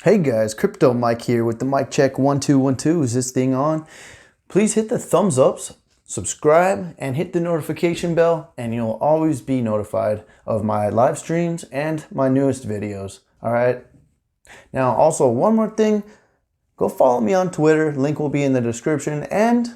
Hey guys, Crypto Mike here with the mic check 1212. Is this thing on? Please hit the thumbs ups, subscribe, and hit the notification bell, and you'll always be notified of my live streams and my newest videos. All right. Now, also one more thing, go follow me on Twitter. Link will be in the description, and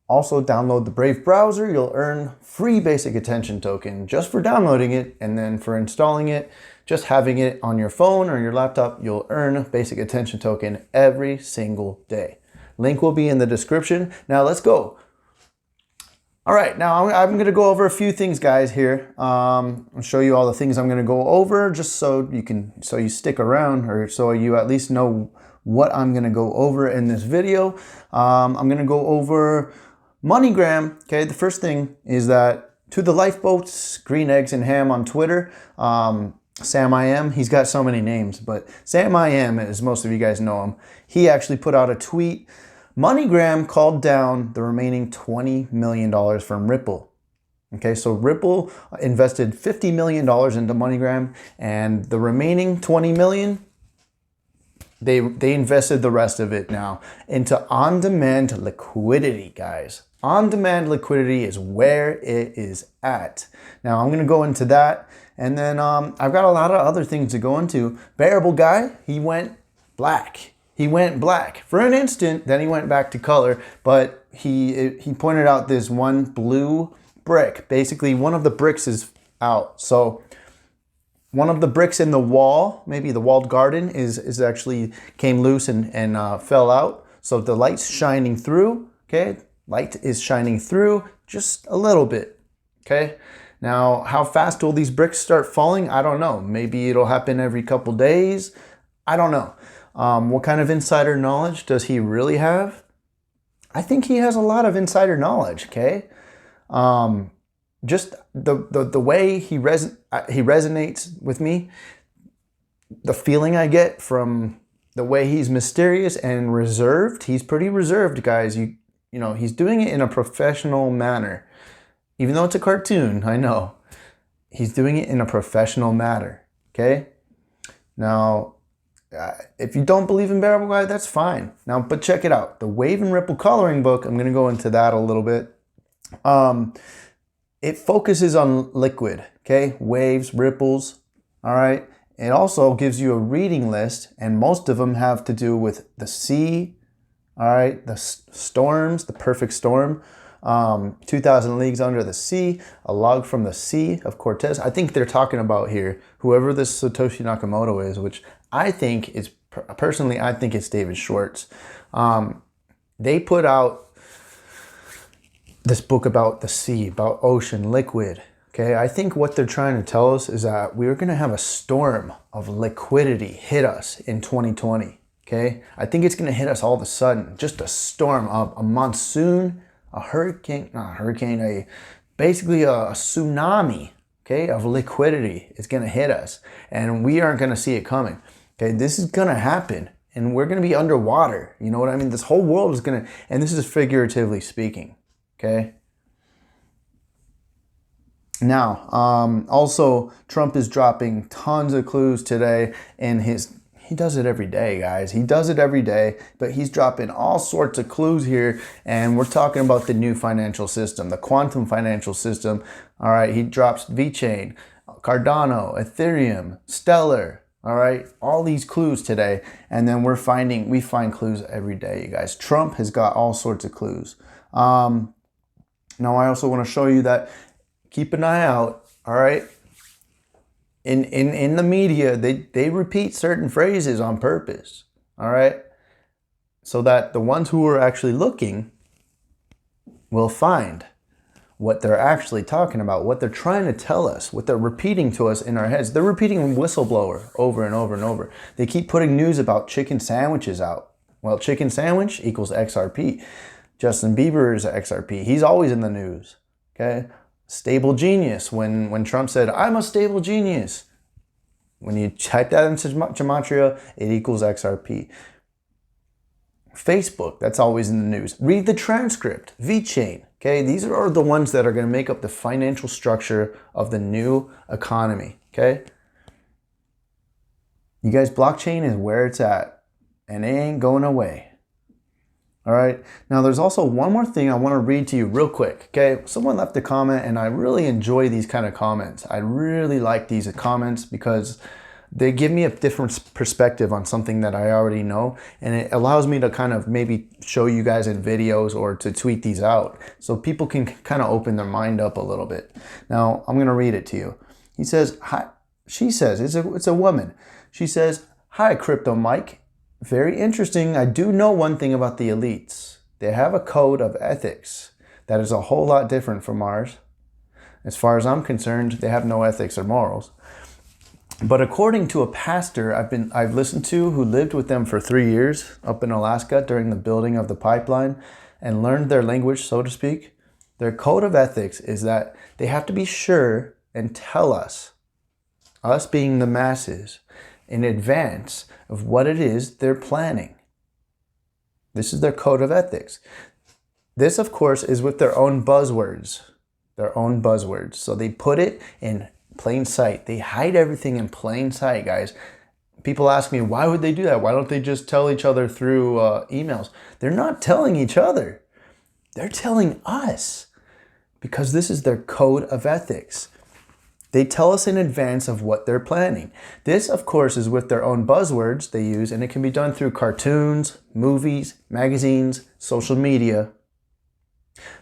also download the Brave browser. You'll earn free basic attention token just for downloading it, and then for installing it, just having it on your phone or your laptop, you'll earn basic attention token every single day. Link will be in the description. Now let's go. All right, now I'm gonna go over a few things, guys, here. I'll show you all the things I'm gonna go over just so you stick around, or so you at least know what I'm gonna go over in this video. I'm gonna go over Moneygram. Okay, the first thing is that to the lifeboats, green eggs and ham on Twitter. Sam I Am, he's got so many names, but Sam I Am, as most of you guys know him, he actually put out a tweet. Moneygram called down the remaining $20 million from Ripple. Okay, so Ripple invested $50 million into Moneygram, and the remaining $20 million, they invested the rest of it now into on-demand liquidity, guys. On-demand liquidity is where it is at. Now I'm gonna go into that, and then I've got a lot of other things to go into. Bearable guy, he went black. He went black for an instant, then he went back to color, but he pointed out this one blue brick. Basically, one of the bricks is out. So one of the bricks in the wall, maybe the walled garden, is actually came loose and fell out. So the light's shining through, okay? Light is shining through just a little bit, okay? Now, how fast will these bricks start falling? I don't know. Maybe it'll happen every couple days. I don't know. What kind of insider knowledge does he really have? I think he has a lot of insider knowledge, okay? Just the way he resonates with me, the feeling I get from the way he's mysterious and reserved. He's pretty reserved, guys. You know, he's doing it in a professional manner. Even though it's a cartoon, I know. He's doing it in a professional manner, okay? Now, if you don't believe in Bearable Guy, that's fine. Now, but check it out. The Wave and Ripple coloring book, I'm gonna go into that a little bit. It focuses on liquid, okay? Waves, ripples, all right? It also gives you a reading list, and most of them have to do with the sea, all right? The storms, the perfect storm, 2,000 Leagues Under the Sea, A Log from the Sea of Cortez. I think they're talking about here, whoever this Satoshi Nakamoto is, which I think is, personally, I think it's David Schwartz. They put out this book about the sea, about ocean, liquid, okay? I think what they're trying to tell us is that we're gonna have a storm of liquidity hit us in 2020, okay? I think it's gonna hit us all of a sudden, just a storm of a monsoon, a hurricane, not a hurricane, basically a tsunami, okay, of liquidity is gonna hit us, and we aren't gonna see it coming, okay? This is gonna happen, and we're gonna be underwater, you know what I mean? This whole world is gonna, and this is figuratively speaking, okay? Now, also, Trump is dropping tons of clues today in his, he does it every day, guys. He does it every day, but he's dropping all sorts of clues here, and we're talking about the new financial system, the quantum financial system. All right, he drops VeChain, Cardano, Ethereum, Stellar, all right, all these clues today, and then we find clues every day, you guys. Trump has got all sorts of clues. Now, I also want to show you that, keep an eye out, all right? In the media, they repeat certain phrases on purpose, all right? So that the ones who are actually looking will find what they're actually talking about, what they're trying to tell us, what they're repeating to us in our heads. They're repeating whistleblower over and over and over. They keep putting news about chicken sandwiches out. Well, chicken sandwich equals XRP. Justin Bieber is XRP. He's always in the news, okay? Stable genius, when Trump said, I'm a stable genius. When you type that into gematria, it equals XRP. Facebook, that's always in the news. Read the transcript, VeChain, okay? These are the ones that are gonna make up the financial structure of the new economy, okay? You guys, blockchain is where it's at, and it ain't going away. All right. Now, there's also one more thing I want to read to you real quick. Okay. Someone left a comment, and I really enjoy these kind of comments. I really like these comments because they give me a different perspective on something that I already know. And it allows me to kind of maybe show you guys in videos or to tweet these out so people can kind of open their mind up a little bit. Now, I'm going to read it to you. He says, hi. She says, it's a woman. She says, "Hi, Crypto Mike. Very interesting. I do know one thing about the elites. They have a code of ethics that is a whole lot different from ours. As far as I'm concerned, they have no ethics or morals. But according to a pastor I've listened to who lived with them for 3 years up in Alaska during the building of the pipeline and learned their language, so to speak, their code of ethics is that they have to be sure and tell us being the masses, in advance of what it is they're planning. This is their code of ethics. This, of course, is with their own buzzwords. So they put it in plain sight. They hide everything in plain sight, guys. People ask me, why would they do that? Why don't they just tell each other through emails? They're not telling each other. They're telling us because this is their code of ethics. They tell us in advance of what they're planning. This, of course, is with their own buzzwords they use, and it can be done through cartoons, movies, magazines, social media.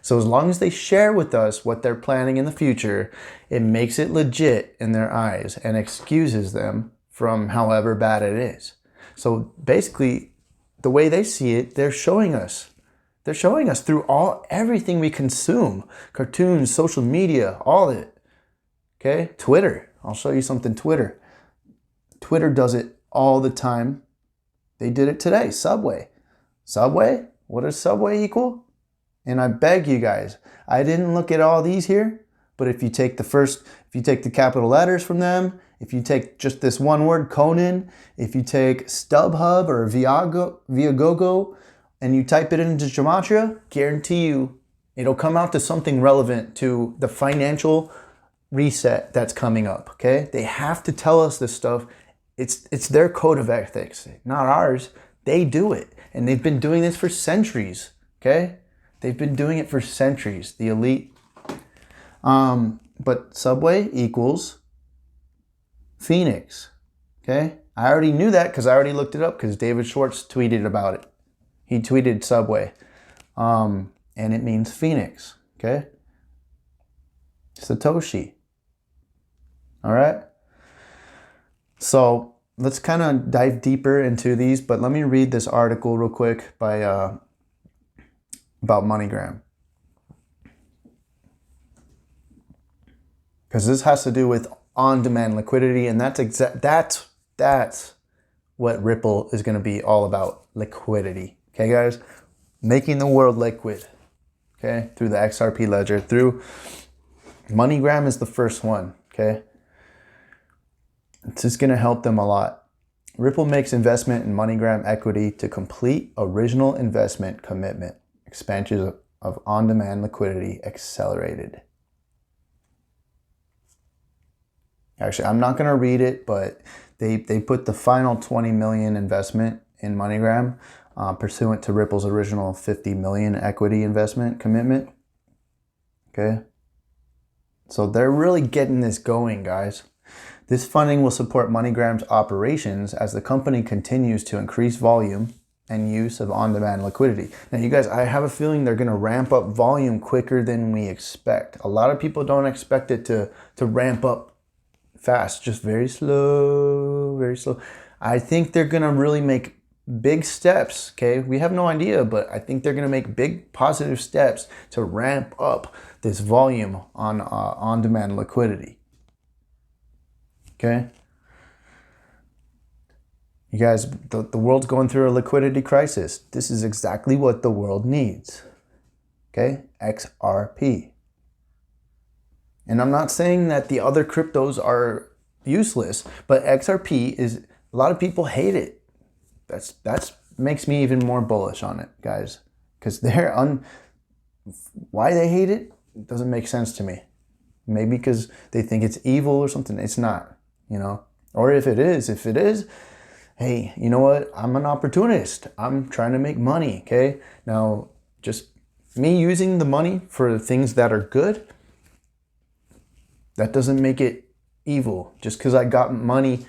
So as long as they share with us what they're planning in the future, it makes it legit in their eyes and excuses them from however bad it is. So basically, the way they see it, they're showing us. They're showing us through everything we consume. Cartoons, social media, all of it. Okay, Twitter. I'll show you something. Twitter does it all the time. They did it today. Subway. What does Subway equal? And I beg you guys, I didn't look at all these here, but if you take the capital letters from them, if you take just this one word, Conan, if you take StubHub or Viagogo, and you type it into Gematria, guarantee you it'll come out to something relevant to the financial reset that's coming up. Okay, they have to tell us this stuff. It's their code of ethics, not ours. They do it, and they've been doing this for centuries. Okay, they've been doing it for centuries. The elite. But Subway equals Phoenix. Okay, I already knew that because I already looked it up because David Schwartz tweeted about it. He tweeted Subway, and it means Phoenix. Okay, Satoshi. All right. So let's kind of dive deeper into these, but let me read this article real quick by about MoneyGram, because this has to do with on-demand liquidity, and that's what Ripple is going to be all about. Liquidity. Okay, guys, making the world liquid. Okay, through the XRP ledger, through MoneyGram is the first one. Okay. It's just going to help them a lot. Ripple makes investment in MoneyGram equity to complete original investment commitment. Expansion of on-demand liquidity accelerated. Actually, I'm not going to read it, but they put the final 20 million investment in MoneyGram pursuant to Ripple's original 50 million equity investment commitment. Okay. So they're really getting this going, guys. This funding will support MoneyGram's operations as the company continues to increase volume and use of on-demand liquidity. Now, you guys, I have a feeling they're going to ramp up volume quicker than we expect. A lot of people don't expect it to ramp up fast, just very slow, very slow. I think they're going to really make big steps, okay? We have no idea, but I think they're going to make big positive steps to ramp up this volume on on-demand liquidity. Okay? You guys, the world's going through a liquidity crisis. This is exactly what the world needs. Okay? XRP. And I'm not saying that the other cryptos are useless, but XRP is, a lot of people hate it. That's makes me even more bullish on it, guys. Because why they hate it doesn't make sense to me. Maybe because they think it's evil or something. It's not, you know. Or if it is, hey, you know what? I'm an opportunist. I'm trying to make money, okay? Now, just me using the money for things that are good, that doesn't make it evil. Just because I got money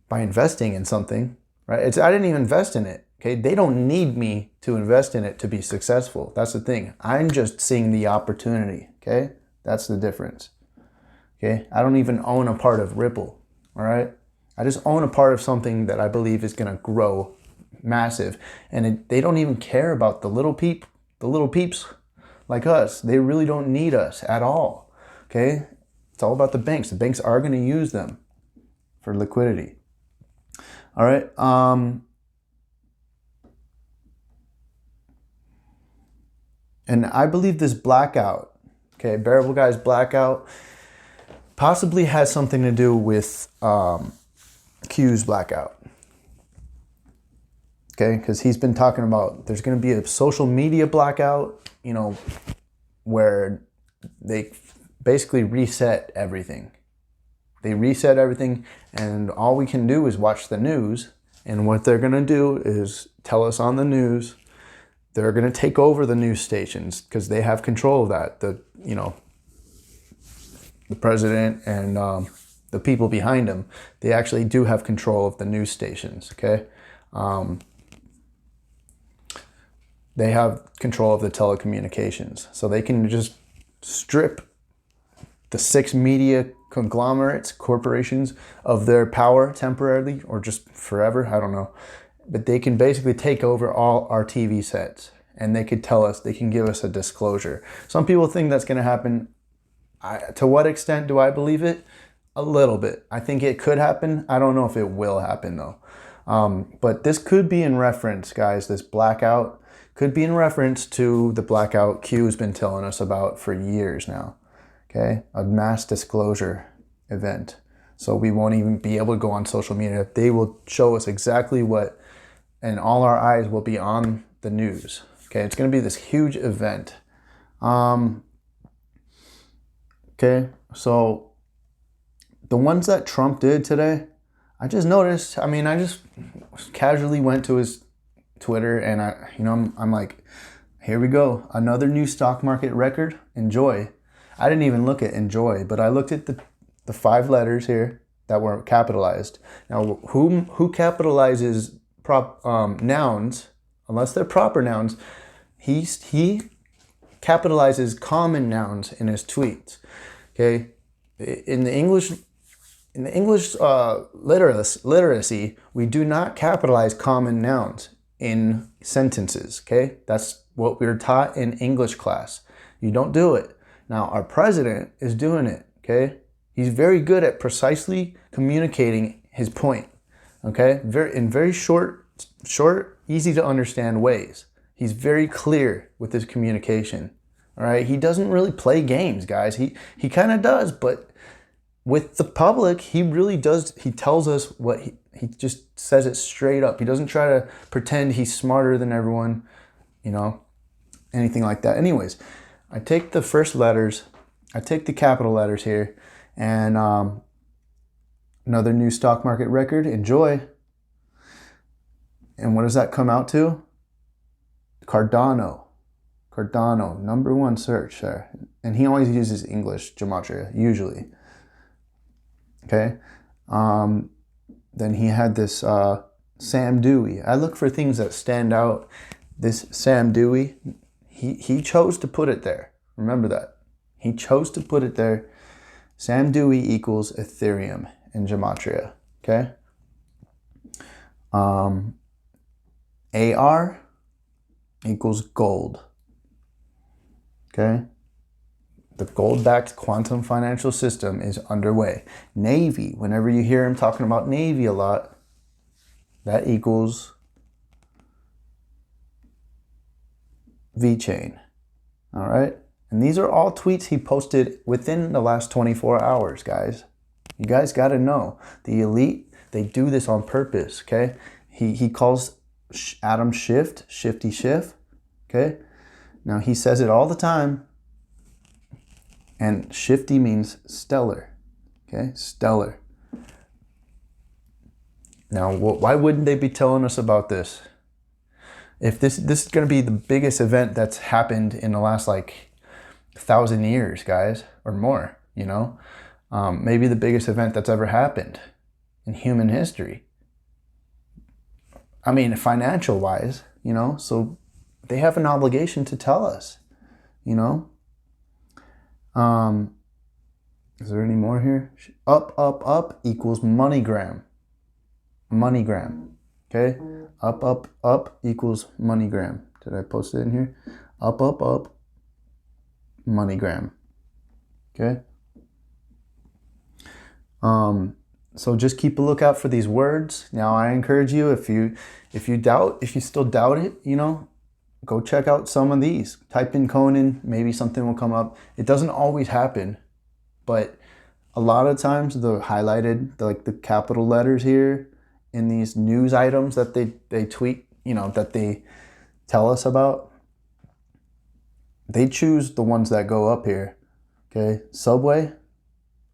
by investing in something, right? I didn't even invest in it, okay? They don't need me to invest in it to be successful. That's the thing. I'm just seeing the opportunity, okay? That's the difference, okay? I don't even own a part of Ripple, all right? I just own a part of something that I believe is going to grow massive, and they don't even care about the little peeps like us. They really don't need us at all, okay? It's all about the banks. The banks are going to use them for liquidity. All right. And I believe this blackout, okay, Bearable Guy's blackout, possibly has something to do with Q's blackout. Okay, because he's been talking about there's going to be a social media blackout, you know, where they basically reset everything. They reset everything, and all we can do is watch the news. And what they're going to do is tell us on the news. They're going to take over the news stations because they have control of that. The president and the people behind him, they actually do have control of the news stations. Okay, they have control of the telecommunications, so they can just strip the 6 media conglomerates, corporations, of their power temporarily or just forever. I don't know. But they can basically take over all our TV sets, and they could tell us, they can give us a disclosure. Some people think that's going to happen. To what extent do I believe it? A little bit. I think it could happen. I don't know if it will happen though. But this could be in reference, guys, this blackout could be in reference to the blackout Q's been telling us about for years now. Okay, a mass disclosure event. So we won't even be able to go on social media. They will show us exactly what, and all our eyes will be on the news. Okay, it's going to be this huge event. Okay, so the ones that Trump did today, I just noticed. I mean, I just casually went to his Twitter, and I'm like, here we go, another new stock market record. Enjoy. I didn't even look at enjoy, but I looked at the 5 letters here that were capitalized. Now, who capitalizes nouns, unless they're proper nouns? He capitalizes common nouns in his tweets. Okay, in the English literacy, we do not capitalize common nouns in sentences. Okay, that's what we were taught in English class. You don't do it. Now, our president is doing it, okay? He's very good at precisely communicating his point, okay? In very short, easy to understand ways. He's very clear with his communication, all right? He doesn't really play games, guys. He kind of does, but with the public, he really does. He tells us what he just says it straight up. He doesn't try to pretend he's smarter than everyone, anything like that. Anyways, I take the first letters, I take the capital letters here, and another new stock market record, enjoy. And what does that come out to? Cardano, #1 search there. And he always uses English gematria, usually. Okay. Then he had this Sam Dewey. I look for things that stand out. This Sam Dewey, he chose to put it there. Remember that. He chose to put it there. Sam Dewey equals Ethereum in gematria. Okay. AR equals gold. Okay. The gold-backed quantum financial system is underway. Navy, whenever you hear him talking about Navy a lot, that equals VeChain. All right? And these are all tweets he posted within the last 24 hours, guys. You guys got to know. The elite, they do this on purpose, okay? He calls Adam Shifty Schiff, okay? Now, he says it all the time. And shifty means stellar, okay? Stellar. Now, why wouldn't they be telling us about this? If this is going to be the biggest event that's happened in the last like 1,000 years, guys, or more, you know, maybe the biggest event that's ever happened in human history. I mean, financial wise, you know, so they have an obligation to tell us, you know. Is there any more here? Up equals MoneyGram. MoneyGram. Okay? Up equals MoneyGram. Did I post it in here? Up MoneyGram. Okay? So just keep a lookout for these words. Now I encourage you, if you still doubt it, you know, go check out some of these. Type in Conan, maybe something will come up. It doesn't always happen, but a lot of times the highlighted, like the capital letters here in these news items that they tweet, you know, that they tell us about, they choose the ones that go up here. Okay, Subway.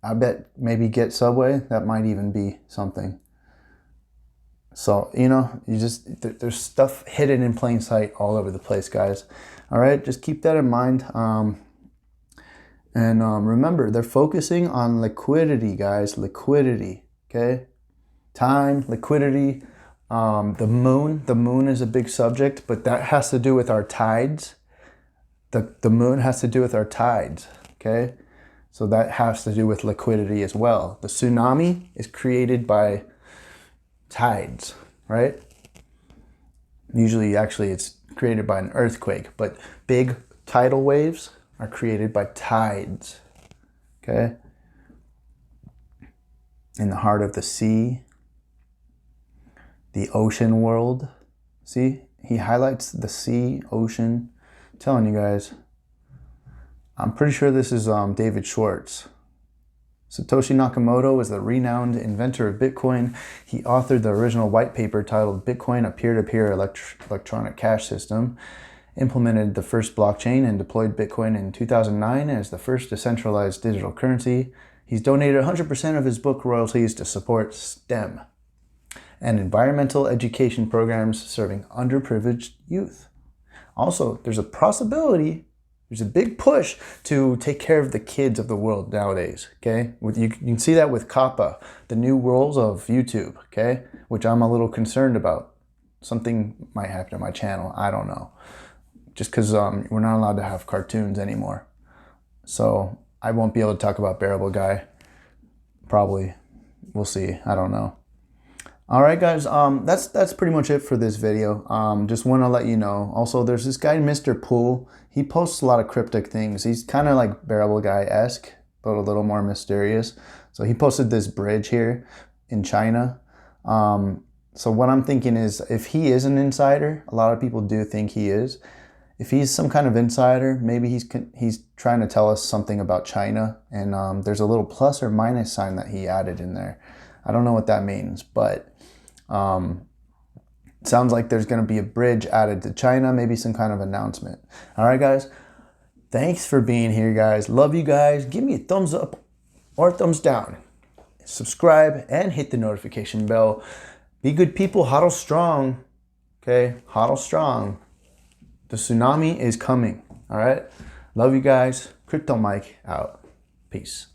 I bet maybe get Subway. That might even be something. So, you know, there's stuff hidden in plain sight all over the place, guys. All right, just keep that in mind. Remember, they're focusing on liquidity, guys. Liquidity, okay? Time, liquidity. The moon is a big subject, but that has to do with our tides. The moon has to do with our tides, okay? So that has to do with liquidity as well. The tsunami is created by tides, right? Usually, actually, it's created by an earthquake, but big tidal waves are created by tides, okay? In the heart of the sea, the ocean world. See, he highlights the sea, ocean. I'm telling you guys, I'm pretty sure this is David Schwartz. Satoshi Nakamoto is the renowned inventor of Bitcoin. He authored the original white paper titled Bitcoin, a peer-to-peer electronic cash system, implemented the first blockchain, and deployed Bitcoin in 2009 as the first decentralized digital currency. He's donated 100% of his book royalties to support STEM and environmental education programs serving underprivileged youth. Also, there's a possibility, there's a big push to take care of the kids of the world nowadays, okay? You can see that with Kappa, the new rules of YouTube, okay? Which I'm a little concerned about. Something might happen to my channel, I don't know. Just because we're not allowed to have cartoons anymore. So I won't be able to talk about Bearable Guy. Probably. We'll see, I don't know. All right, guys, that's pretty much it for this video. Just want to let you know. Also, there's this guy, Mr. Pool. He posts a lot of cryptic things. He's kind of like Bearable Guy-esque, but a little more mysterious. So he posted this bridge here in China. So what I'm thinking is, if he is an insider, a lot of people do think he is. If he's some kind of insider, maybe he's trying to tell us something about China. And there's a little plus or minus sign that he added in there. I don't know what that means, but it sounds like there's going to be a bridge added to China, maybe some kind of announcement. All right, guys. Thanks for being here, guys. Love you guys. Give me a thumbs up or a thumbs down. Subscribe and hit the notification bell. Be good people. Hodl strong. Okay? Hodl strong. The tsunami is coming. All right? Love you guys. Crypto Mike out. Peace.